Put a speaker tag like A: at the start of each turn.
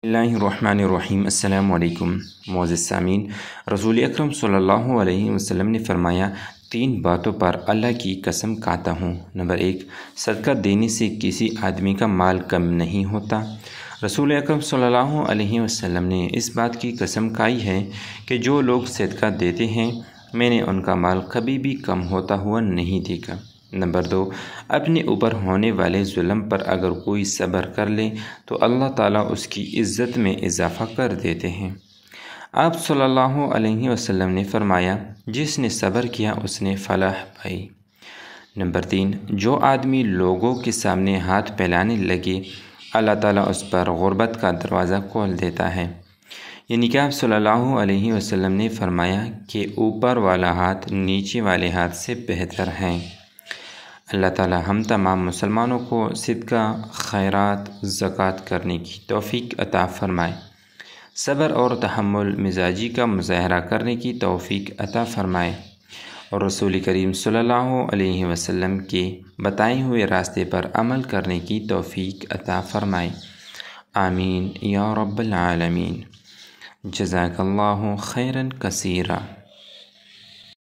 A: اللہ الرحمن الرحیم۔ السلام علیکم معزز سامعین، رسول اکرم صلی اللہ علیہ وسلم نے فرمایا، 3 باتوں پر اللہ کی قسم کھاتا ہوں۔ نمبر 1، صدقہ دینے سے کسی آدمی کا مال کم نہیں ہوتا۔ رسول اکرم صلی اللہ علیہ وسلم نے اس بات کی قسم کھائی ہے کہ جو لوگ صدقہ دیتے ہیں میں نے ان کا مال کبھی بھی کم ہوتا ہوا نہیں دیکھا۔ نمبر 2، اپنے اوپر ہونے والے ظلم پر اگر کوئی صبر کر لے تو اللہ تعالیٰ اس کی عزت میں اضافہ کر دیتے ہیں۔ آپ صلی اللہ علیہ وسلم نے فرمایا، جس نے صبر کیا اس نے فلاح پائی۔ نمبر 3، جو آدمی لوگوں کے سامنے ہاتھ پھیلانے لگے اللہ تعالیٰ اس پر غربت کا دروازہ کھول دیتا ہے۔ یعنی کہ آپ صلی اللہ علیہ وسلم نے فرمایا کہ اوپر والا ہاتھ نیچے والے ہاتھ سے بہتر ہے۔ اللہ تعالی ہم تمام مسلمانوں کو صدقہ، خیرات، زکوٰۃ کرنے کی توفیق عطا فرمائے، صبر اور تحمل مزاجی کا مظاہرہ کرنے کی توفیق عطا فرمائے، اور رسول کریم صلی اللہ علیہ وسلم کے بتائے ہوئے راستے پر عمل کرنے کی توفیق عطا فرمائے۔ آمین یا رب العالمین۔ جزاک اللہ خیرا کثیرا۔